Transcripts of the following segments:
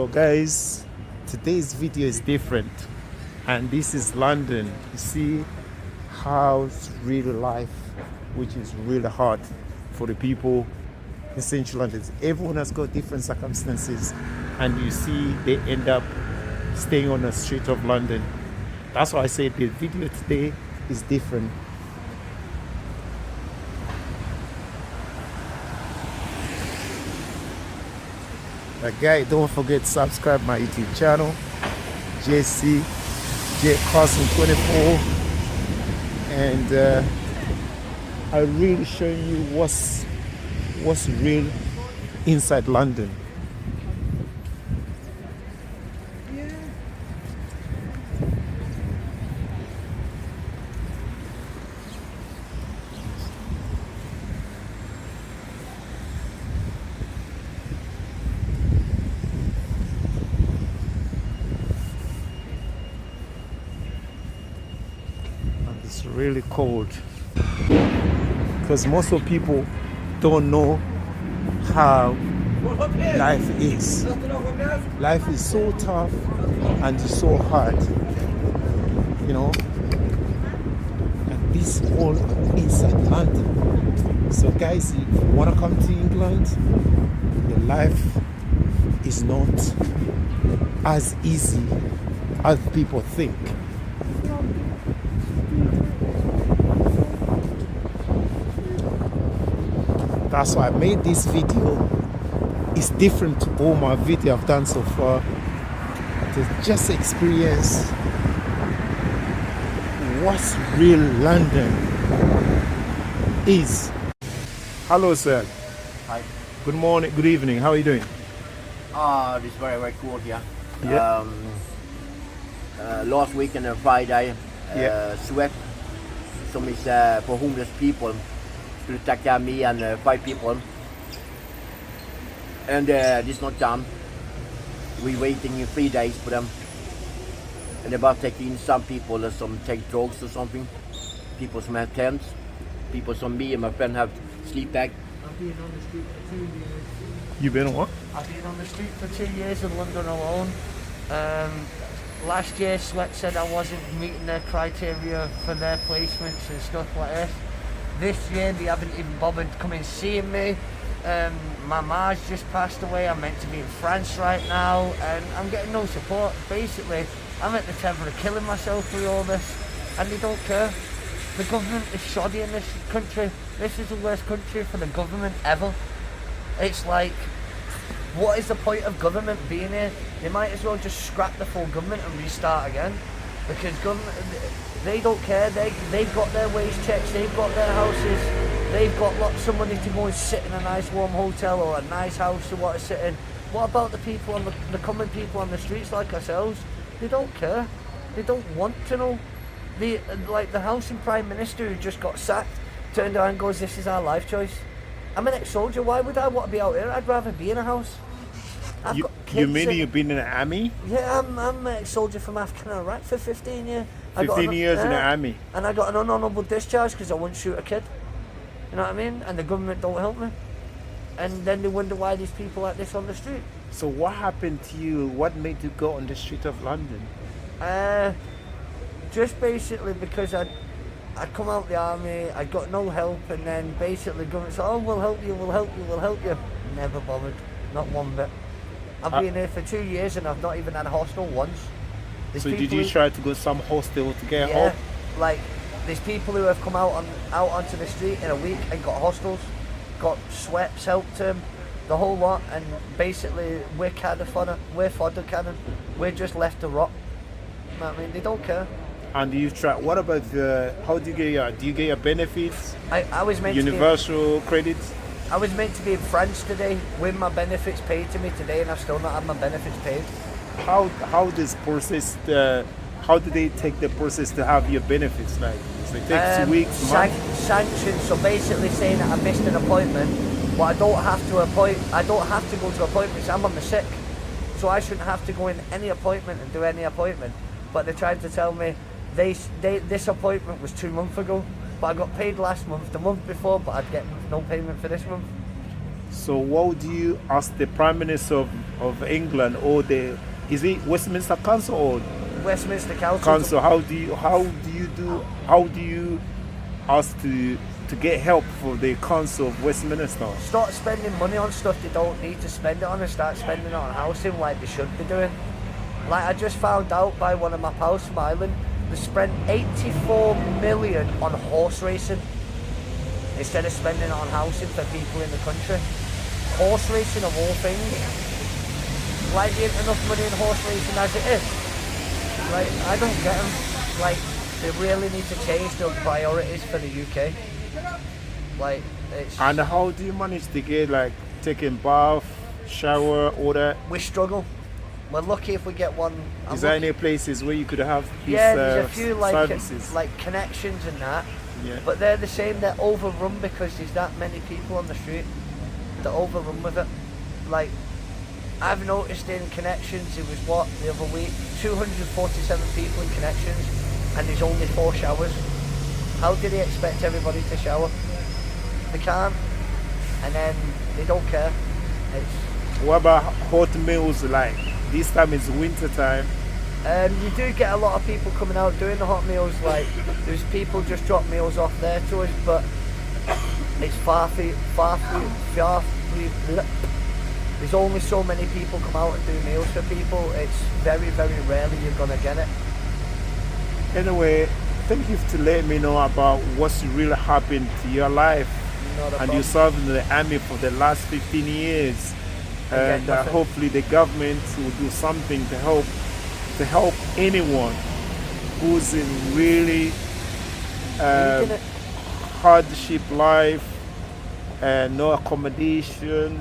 So guys, today's video is different, and this is London. You see how it's real life, which is really hard for the people in central London. Everyone has got different circumstances, and you see they end up staying on the street of London. That's why I say the video today is different. Guys, don't forget to subscribe my YouTube channel, JC J Carson 24, and I really showing you what's real inside London. It's really cold because most of people don't know how life is. Life is so tough and it's so hard, you know. And this all inside London. So guys, if you want to come to England, your life is not as easy as people think. That's why I made this video. It's different to all my videos I've done so far, to just experience what's real London is. Hello sir. Hi. Good morning, good evening, how are you doing? This is very, very cool here. Yeah. Last weekend on Friday, swept some is for homeless people to take care of me and 5 people. And this is not done. We're waiting in 3 days for them. And they're about taking some people, some take drugs or something. People some have tents. People some me and my friend have sleep bag. I've been on the street for 2 years. You been on what? I've been on the street for 2 years in London alone. Last year Sweat said I wasn't meeting their criteria for their placements and stuff like this. This year they haven't even bothered coming seeing me. My ma's just passed away. I'm meant to be in France right now and I'm getting no support. Basically, I'm at the tether of killing myself through all this and they don't care. The government is shoddy in this country. This is the worst country for the government ever. It's like, what is the point of government being here? They might as well just scrap the full government and restart again. Because government, they don't care. They've got their wage checks, they've got their houses, they've got lots of money to go and sit in a nice warm hotel or a nice house to want to sit in. What about the people on the common people on the streets like ourselves? They don't care. They don't want to know. Like the housing prime minister who just got sacked turned around and goes, "This is our life choice." I'm an ex-soldier. Why would I want to be out here? I'd rather be in a house. You mean you've been in the army? Yeah, I'm an ex-soldier from Africa and Iraq for 15 years. 15 years in the army. And I got an unhonourable discharge because I wouldn't shoot a kid. You know what I mean? And the government don't help me. And then they wonder why these people like this on the street. So what happened to you? What made you go on the street of London? Just basically because I'd come out the army, I got no help, and then basically the government said, "Oh, we'll help you, we'll help you, we'll help you." Never bothered, not one bit. I've been here for 2 years and I've not even had a hostel once. So did you try to go some hostel to get help? Like there's people who have come out onto the street in a week and got hostels, got sweats helped them, the whole lot, and basically we're fodder cannon. We're just left to rot. You know what I mean? They don't care. And you try? What about how do you get your benefits? I was meant universal credits. I was meant to be in France today with my benefits paid to me today, and I've still not had my benefits paid. How this process? How do they take the process to have your benefits? Like, does it take 2 weeks, sanctions. So basically saying that I missed an appointment, but I don't have to go to appointments. I'm on the sick, so I shouldn't have to go in any appointment and do any appointment. But they're trying to tell me this appointment was 2 months ago, but I got paid last month, the month before, but I'd get no payment for this month. So what would you ask the Prime Minister of England or is it Westminster Council or Westminster Council. Council? How do you ask to get help for the Council of Westminster? Start spending money on stuff they don't need to spend it on, and start spending it on housing like they should be doing. Like I just found out by one of my pals from Ireland, they spent 84 million on horse racing instead of spending it on housing for people in the country. Horse racing of all things. Like there ain't enough money in horse racing as it is. Like I don't get them. Like they really need to change their priorities for the UK. Like it's. And how do you manage to get like taking bath, shower, all that? We struggle. We're lucky if we get one. Is there any places where you could have these there's a few services? like connections and that. Yeah. But they're the same. They're overrun because there's that many people on the street. They're overrun with it. Like I've noticed in connections, it was the other week, 247 people in connections, and there's only 4 showers. How do they expect everybody to shower? They can't, and then they don't care. What about hot meals? Like this time is winter time. You do get a lot of people coming out doing the hot meals. Like there's people just drop meals off there to us, but it's far. There's only so many people come out and do meals for people. It's very, very rarely you're gonna get it. Anyway, thank you for letting me know about what's really happened to your life. And you served in the army for the last 15 years. And hopefully the government will do something to help anyone who's in really hardship life and no accommodation,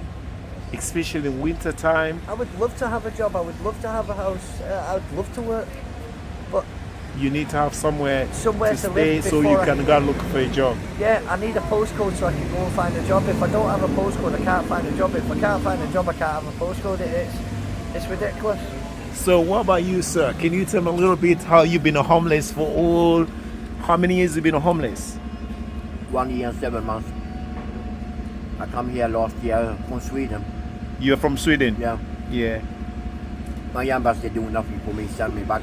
especially in winter time. I would love to have a job. I would love to have a house. I would love to work, but you need to have somewhere to stay live so you can go look for a job. Yeah, I need a postcode so I can go and find a job. If I don't have a postcode, I can't find a job. If I can't find a job, I can't have a postcode. It's ridiculous. So what about you, sir? Can you tell me a little bit how you've been homeless for how many years you've been homeless? 1 year and 7 months. I come here last year from Sweden. You're from Sweden? Yeah. Yeah. My embassy do nothing for me, send me back.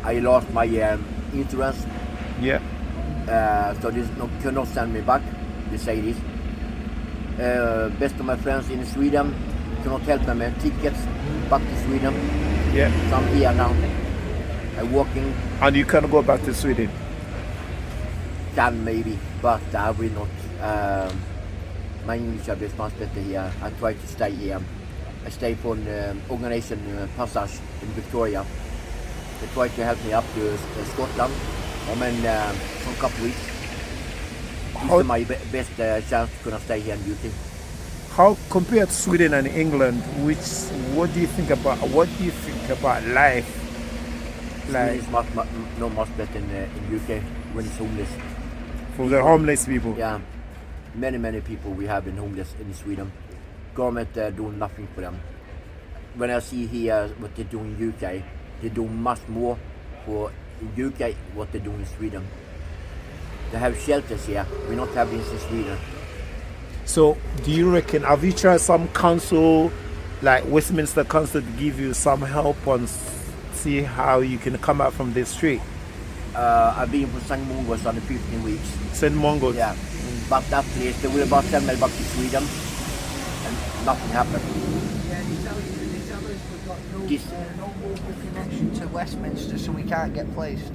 I lost my insurance. Yeah. So this cannot send me back. They say this. Best of my friends in Sweden cannot help me with tickets back to Sweden. Yeah. So I'm here now. I'm walking. And you can go back to Sweden? Can maybe, but I will not. My English is much better here. I try to stay here. I stay for an organization Passage in Victoria. They try to help me up to Scotland. I'm in for a couple of weeks. This is my best chance to stay here in UK. How compared to Sweden and England? What do you think about life? Sweden is much better in UK when it's homeless. For the homeless people? Yeah, many people we have been homeless in Sweden. Government doing nothing for them. When I see here what they do in UK, they do much more for UK what they do in Sweden. They have shelters here. We not have this in Sweden. So, do you reckon? Have you tried some council, like Westminster Council, to give you some help on see how you can come out from this street? I've been for St. Mongos on the 15 weeks. St. Mongos? Yeah. But that place, they will about send me back to Sweden. And nothing happened. Yeah, they tell us we've got no local connection to Westminster, so we can't get placed.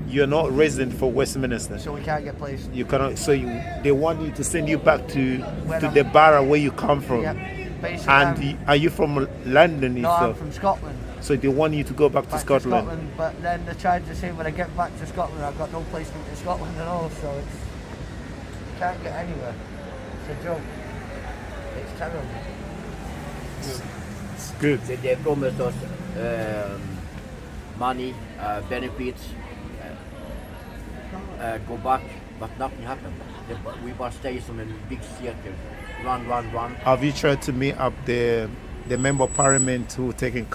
You're not resident for Westminster, So we can't get placed. you cannot. So they want you to send you back to the borough where you come from. Yeah, basically. And are you from London No, yourself? I'm from Scotland. So they want you to go back to Scotland. But then they tried to say when I get back to Scotland, I've got no placement in Scotland at all, so it's can't get anywhere. It's a joke. It's terrible. It's good. They promised us money, benefits, go back, but nothing happened. We must stay in a big circle, run. Have you tried to meet up the member of parliament who taking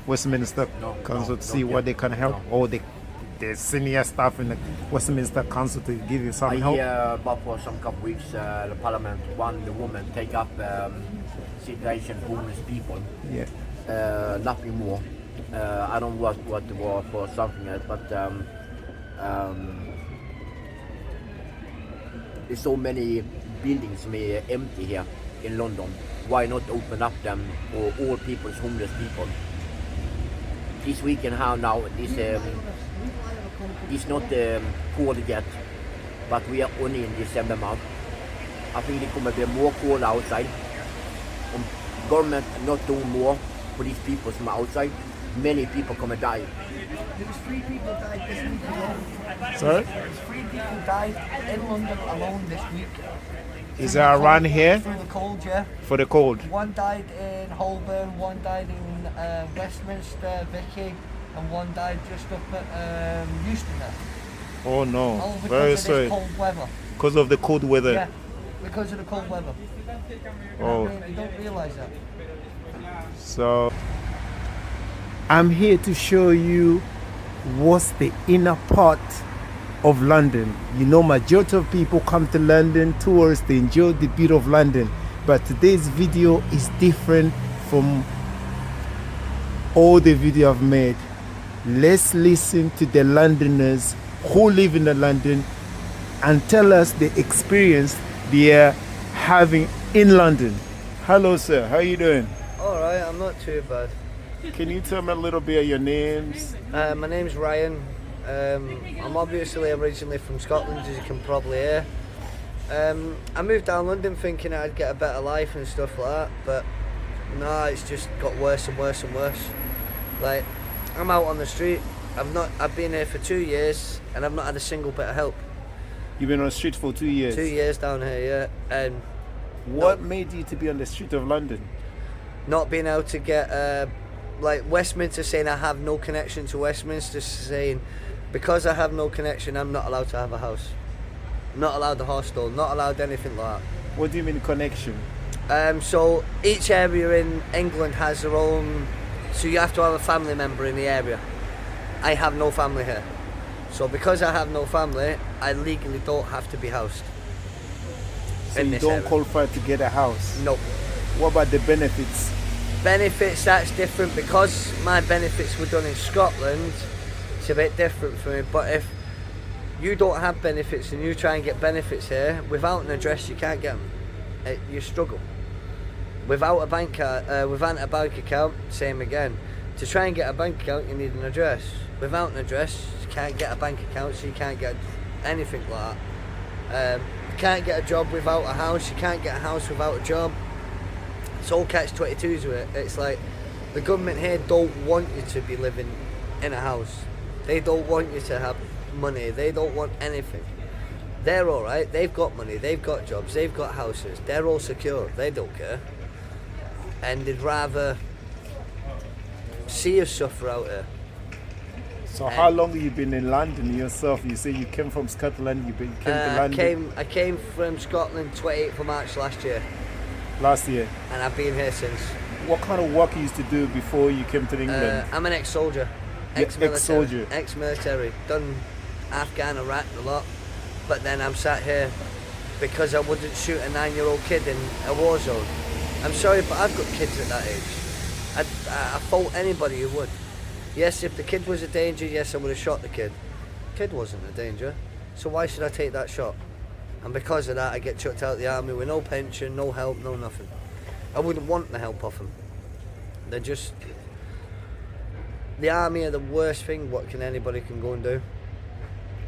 Westminster Council to see what they can help, or the senior staff in the Westminster Council to give you some I help? hear about for some couple weeks the Parliament want the woman take up situation homeless people. Yeah. Nothing more. I don't know what the war for something else, but there's so many buildings empty here in London. Why not open up them for all people's homeless people? This weekend now it's not cold yet, but we are only in December month. I think it kommer bli more cold outside. Government not do more for these people from outside. Many people come and die. There was 3 people died this week alone. Sorry? There's 3 people died in London alone this week. Is there a run here Through the cold, yeah. for the cold? One died in Holborn, one died in Westminster, Vicky, and one died just up at Euston there. Oh no, All because very of sorry. this cold weather. Because of the cold weather. Yeah, because of the cold weather. Oh. You don't realise that. So I'm here to show you what's the inner part of London. You know, majority of people come to London, tourists, they enjoy the beauty of London. But today's video is different from all the video I've made. Let's listen to the Londoners who live in the London and tell us the experience they are having in London. Hello sir, how are you doing? Alright, I'm not too bad. Can you tell me a little bit of your names? My name's Ryan. I'm obviously originally from Scotland, as you can probably hear. I moved down London thinking I'd get a better life and stuff like that, but no, it's just got worse and worse and worse. Like, I'm out on the street. I've been here for 2 years and I've not had a single bit of help. You've been on the street for 2 years. 2 years down here, yeah. And What made you to be on the street of London? not being able to get, like Westminster saying I have no connection to Westminster, saying because I have no connection I'm not allowed to have a house, not allowed a hostel, not allowed anything like What do you mean connection? that. So each area in England has their own, so you have to have a family member in the area. I have no family here, so because I have no family I legally don't have to be housed. So in you this don't area. qualify to get a house? No. What about the benefits? Benefits, that's different because my benefits were done in Scotland. It's a bit different for me, but if you don't have benefits and you try and get benefits here without an address, you can't get them. You struggle. Without a bank account, same again. To try and get a bank account, you need an address. Without an address, you can't get a bank account, so you can't get anything like that. You can't get a job without a house. You can't get a house without a job. It's all catch-22s with it. It's like the government here don't want you to be living in a house. They don't want you to have money. They don't want anything. They're all right. They've got money. They've got jobs. They've got houses. They're all secure. They don't care. And they'd rather see us suffer out here. So how long have you been in London yourself? You say you came from Scotland, you came to London I came from Scotland 28th of March last year, last year. and I've been here since. What kind of work you used to do before you came to England? I'm an ex-soldier. You're ex-soldier. Ex-military. Done Afghan, Iraq a lot. But then I'm sat here because I wouldn't shoot a 9-year-old kid in a war zone. I'm sorry, but I've got kids at that age. I fault anybody who would. Yes, if the kid was a danger, yes, I would have shot the kid. The kid wasn't a danger, so why should I take that shot? And because of that, I get chucked out of the army with no pension, no help, no nothing. I wouldn't want the help off them. They're just... The army are the worst thing what can anybody can go and do.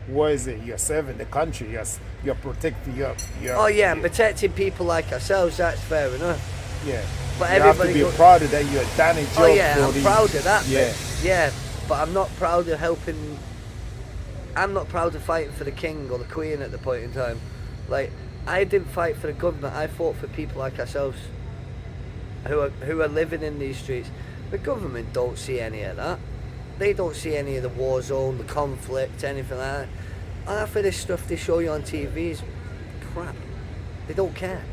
What is it? You're serving the country, you're protecting Oh yeah, and protecting people like ourselves, that's fair enough. Yeah. But you have to everybody be proud of that you're done a job. Oh yeah, for I'm the- proud of that Yeah. bit. Yeah, but I'm not proud of helping. I'm not proud of fighting for the king or the queen at the point in time. Like, I didn't fight for the government, I fought for people like ourselves who are living in these streets. The government don't see any of that. They don't see any of the war zone, the conflict, anything like that. Half of this stuff they show you on TV is crap. They don't care.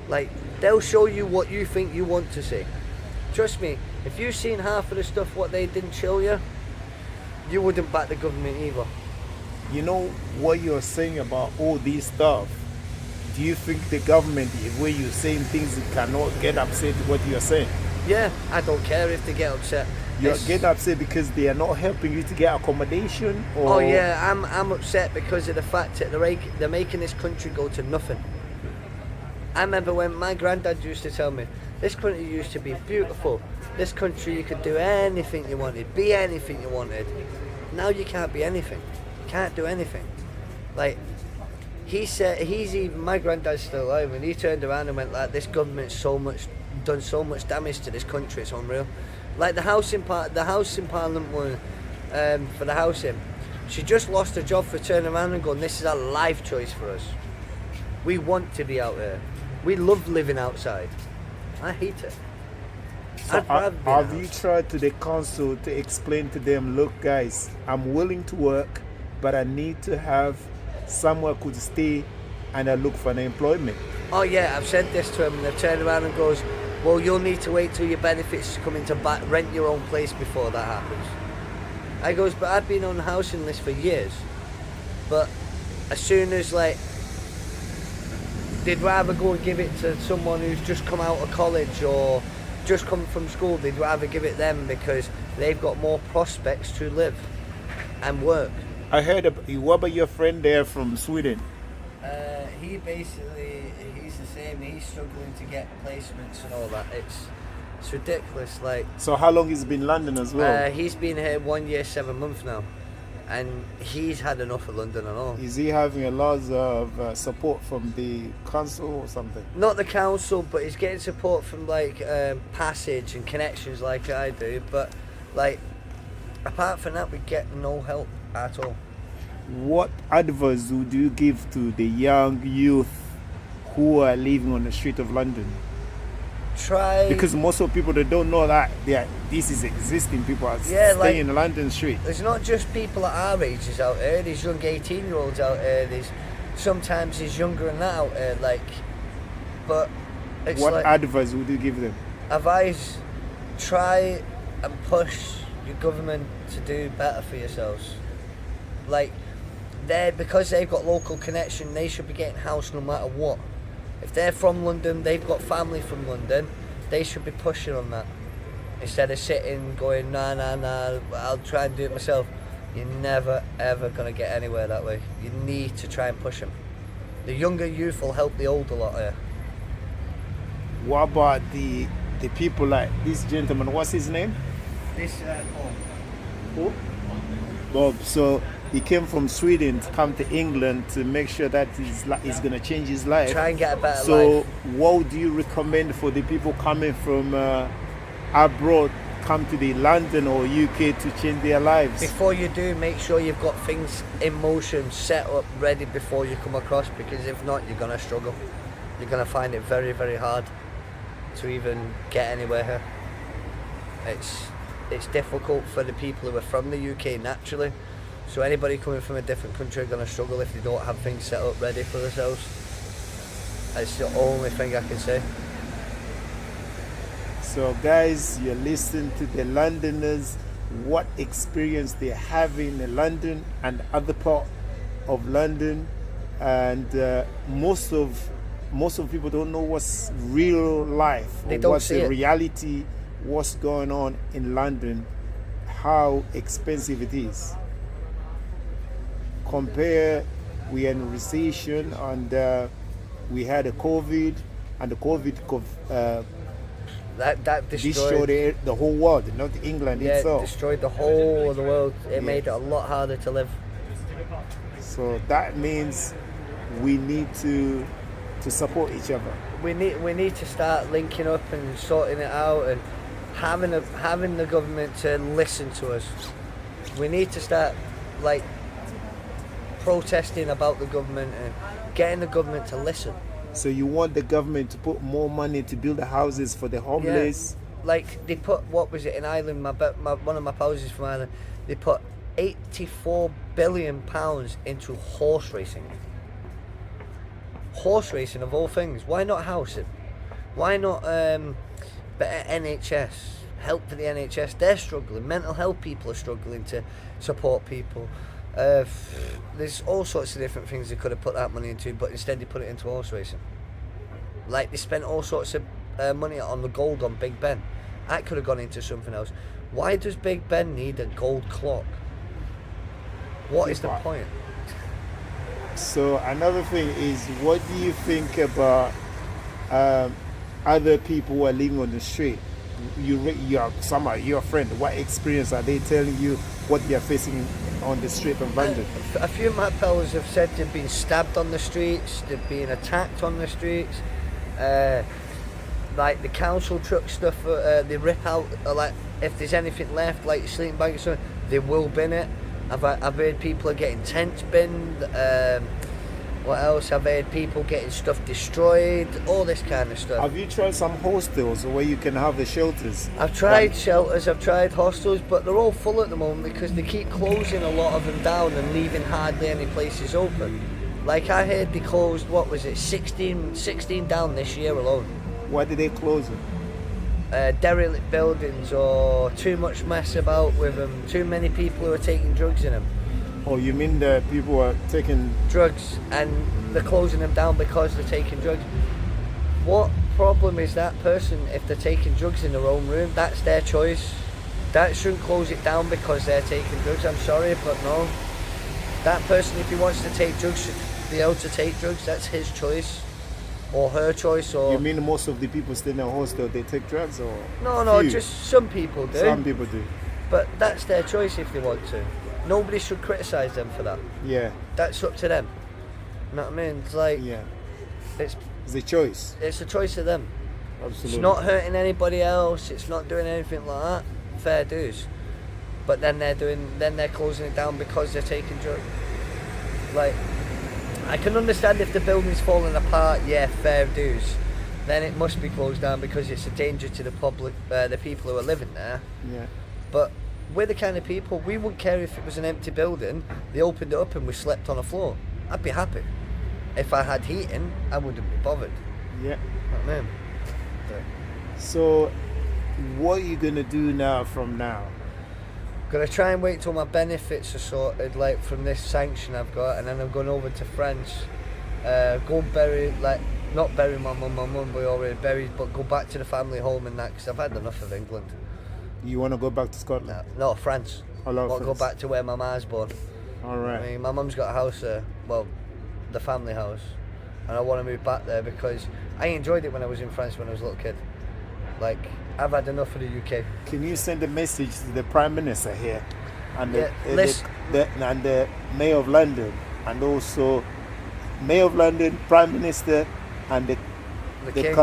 Like, they'll show you what you think you want to see. Trust me, if you've seen half of the stuff what they didn't show you, you wouldn't back the government either. You know what you're saying about all these stuff. Do you think the government, the way you're saying things, cannot get upset with what you're saying? Yeah, I don't care if they get upset. You're It's- getting upset because they are not helping you to get accommodation? Or Oh yeah, I'm upset because of the fact that they're making this country go to nothing. I remember when my granddad used to tell me, this country used to be beautiful. This country you could do anything you wanted, be anything you wanted. Now you can't be anything. You can't do anything. Like, he said, my granddad's still alive, and he turned around and went like, this government's done so much damage to this country, it's unreal. Like the house in Parliament one, for the housing, she just lost her job for turning around and going, this is a life choice for us. We want to be out there. We love living outside. I hate it. So I'd rather be have in a you house. tried to the council to explain to them, look guys, I'm willing to work, but I need to have somewhere I could stay and I look for an employment? Oh yeah, I've said this to him, and they've turned around and goes, well, you'll need to wait till your benefits come into rent your own place before that happens. I goes, but I've been on the housing list for years. But as soon as like, they'd rather go and give it to someone who's just come out of college or just come from school, they'd rather give it them because they've got more prospects to live and work. I heard what about your friend there from Sweden? He's the same. He's struggling to get placements and all that. It's ridiculous. Like, So how long he's been in London as well? he's been here 1 year, 7 months now, and he's had enough of London and all. Is he having a lot of support from the council or something? Not the council, but he's getting support from like Passage and connections like I do. But like, apart from that, we get no help at all. What advice would you give to the young youth who are living on the street of London? Try. Because most of people, they don't know that this is existing. People are Yeah, staying like- in London street. There's not just people at our ages out there. There's young 18-year-olds out there. Sometimes there's younger than that out there. Like, but it's What like, advice would you give them? advise, try and push your government to do better for yourselves. Like, because they've got local connection, they should be getting house no matter what. If they're from London, they've got family from London, they should be pushing on that. Instead of sitting going, nah, I'll try and do it myself. You're never ever going to get anywhere that way. You need to try and push them. The younger youth will help the older lot here. What about the people like this gentleman? What's his name? This Who? Bob. So he came from Sweden to come to England to make sure that he's going to change his life. try and get a better So life. what would you recommend for the people coming from abroad, come to the London or UK to change their lives? Before you do, make sure you've got things in motion, set up, ready before you come across, because if not, you're going to struggle. You're going to find it very, very hard to even get anywhere here. It's difficult for the people who are from the UK naturally. So anybody coming from a different country are going to struggle if they don't have things set up ready for themselves. That's the only thing I can say. So guys, you're listening to the Londoners, what experience they're having in London and other part of London, and most of people don't know what's real life, They or don't what's see the it. reality, what's going on in London, how expensive it is. Compare, we are in a recession, and we had a COVID, and the COVID That destroyed the whole world, not England itself. destroyed the whole of the world. It made it a lot harder to live. So that means we need to support each other. We need to start linking up and sorting it out, and having the government to listen to us. We need to start like protesting about the government and getting the government to listen. So you want the government to put more money to build the houses for the homeless? Like they put, what was it in Ireland? One of my pals is from Ireland. They put £84 billion into horse racing. Horse racing of all things. Why not housing? Why not better NHS, help for the NHS. They're struggling. Mental health people are struggling to support people. There's all sorts of different things they could have put that money into, but instead they put it into horse racing. Like they spent all sorts of money on the gold on Big Ben. That could have gone into something else. Why does Big Ben need a gold clock? What is the point? So another thing is, what do you think about other people who are living on the street? You're a friend. What experience are they telling you what they're facing on the street of London? A few of my pals have said they've been stabbed on the streets, they've been attacked on the streets. Like the council truck stuff, they rip out, like if there's anything left, like your sleeping bag or something, they will bin it. I've heard people are getting tents binned. What else? I've heard people getting stuff destroyed, all this kind of stuff. Have you tried some hostels where you can have the shelters? I've tried shelters, I've tried hostels, but they're all full at the moment because they keep closing a lot of them down and leaving hardly any places open. Like I heard they closed, 16 down this year alone. Why did they close it? Derelict buildings or too much mess about with them, too many people who are taking drugs in them. Oh, you mean the people are taking drugs and they're closing them down because they're taking drugs? What problem is that person if they're taking drugs in their own room? That's their choice. That shouldn't close it down because they're taking drugs. I'm sorry, but no. That person, if he wants to take drugs, should be able to take drugs. That's his choice or her choice. Or you mean most of the people staying in a hostel, they take drugs, or no, few? Just some people do. Some people do. But that's their choice if they want to. Nobody should criticise them for that. Yeah. That's up to them. You know what I mean? It's like, yeah. It's a choice. It's a choice of them. Absolutely. It's not hurting anybody else. It's not doing anything like that. Fair dues. But then they're closing it down because they're taking drugs. Like, I can understand if the building's falling apart. Yeah, fair dues. Then it must be closed down because it's a danger to the public, the people who are living there. Yeah. But we're the kind of people, we wouldn't care if it was an empty building, they opened it up and we slept on a floor. I'd be happy. If I had heating, I wouldn't be bothered. Yeah. You know what I mean? So, what are you going to do now from now? Gonna try and wait till my benefits are sorted, like from this sanction I've got, and then I'm going over to France. Go and bury, not bury my mum we already buried, but go back to the family home and that, because I've had enough of England. You want to go back to Scotland? No, France. I love France. Go back to where my ma's born. Alright. I mean, my mum's got a house there, well, the family house, and I want to move back there because I enjoyed it when I was in France when I was a little kid. Like, I've had enough of the UK. Can you send a message to the Prime Minister here and and the Mayor of London, and also Mayor of London, Prime Minister, and the King?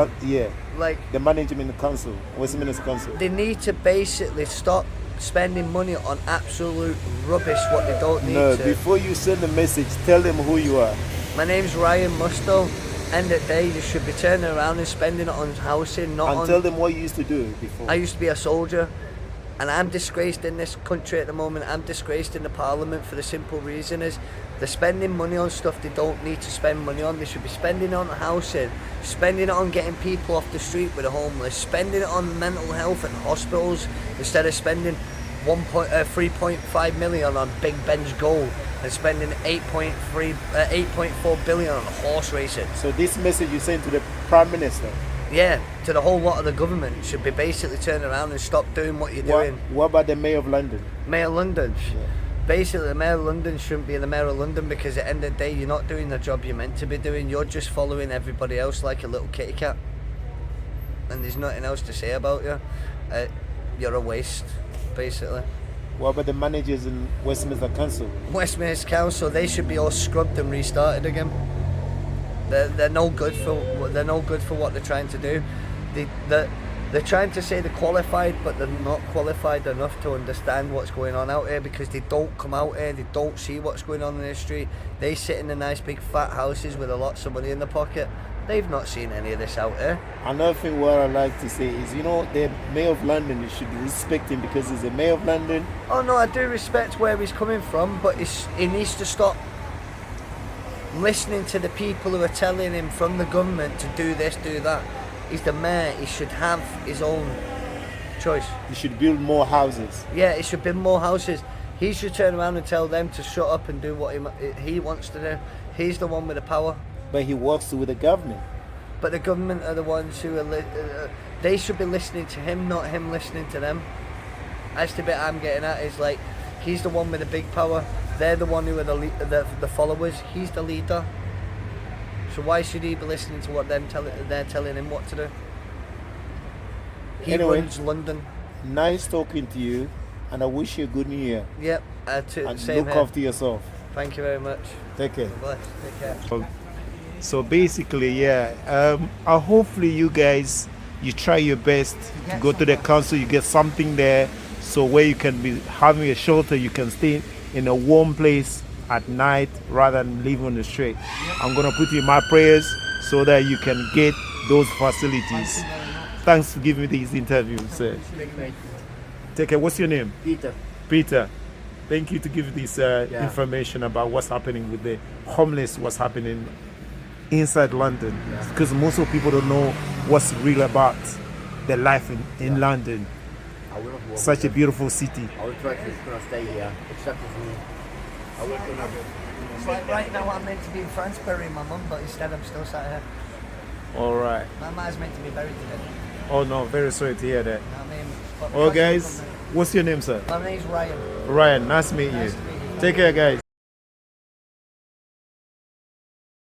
Like the Management Council, Westminster Council. They need to basically stop spending money on absolute rubbish what they don't need to. Before you send a message, tell them who you are. My name's Ryan Musto. End of the day, you should be turning around and spending it on housing, tell them what you used to do before. I used to be a soldier, and I'm disgraced in this country at the moment. I'm disgraced in the Parliament for the simple reason is they're spending money on stuff they don't need to spend money on. They should be spending it on housing, spending it on getting people off the street with the homeless, spending it on mental health and hospitals instead of spending 3.5 million on Big Ben's gold and spending 8.4 billion on horse racing. So this message you send to the Prime Minister? Yeah, to the whole lot of the government should be basically turning around and stop doing what you're doing. What about the Mayor of London? Mayor of London? Yeah. Basically, the Mayor of London shouldn't be the Mayor of London because at the end of the day, you're not doing the job you're meant to be doing. You're just following everybody else like a little kitty cat. And there's nothing else to say about you. You're a waste, basically. What about the managers in Westminster Council? Westminster Council, they should be all scrubbed and restarted again. They're no good for what they're trying to do. They're trying to say they're qualified, but they're not qualified enough to understand what's going on out here because they don't come out here, they don't see what's going on in the street. They sit in the nice big fat houses with a lots of money in their pocket. They've not seen any of this out here. Another thing what I like to say is, the Mayor of London, you should respect him because he's the Mayor of London. Oh no, I do respect where he's coming from, but he needs to stop listening to the people who are telling him from the government to do this, do that. He's the mayor, he should have his own choice. He should build more houses. Yeah, it should be more houses. He should turn around and tell them to shut up and do what he wants to do. He's the one with the power. But he works with the government. But the government are the ones who are. They should be listening to him, not him listening to them. That's the bit I'm getting at. Is like, he's the one with the big power. They're the one who are the followers. He's the leader. So why should he be listening to what they're telling him what to do? He Anyway, runs London. Nice talking to you, and I wish you a good new year. Yep. And Same look here. after yourself. Thank you very much. Take care. Bless. Take care. So basically, yeah, hopefully you guys, you try your best to go to the council, you get something there, so where you can be having a shelter, you can stay in a warm place at night rather than living on the street. I'm gonna put you in my prayers so that you can get those facilities. Thanks for giving me these interviews, sir. Take care. What's your name? Peter. Peter. Thank you to give this information about what's happening with the homeless, what's happening inside London, because most of people don't know what's real about the life in London. Such a beautiful city. I will try to stay here, except for me. I will It's like right now I'm meant to be in France burying my mum, but instead I'm still sat here. All right. My mum's meant to be buried today. Oh no, very sorry to hear that. You know what I mean? But Oh because guys, what's your name, sir? my name's Ryan. Ryan. Nice to meet you. Nice to meet you. Take care, guys.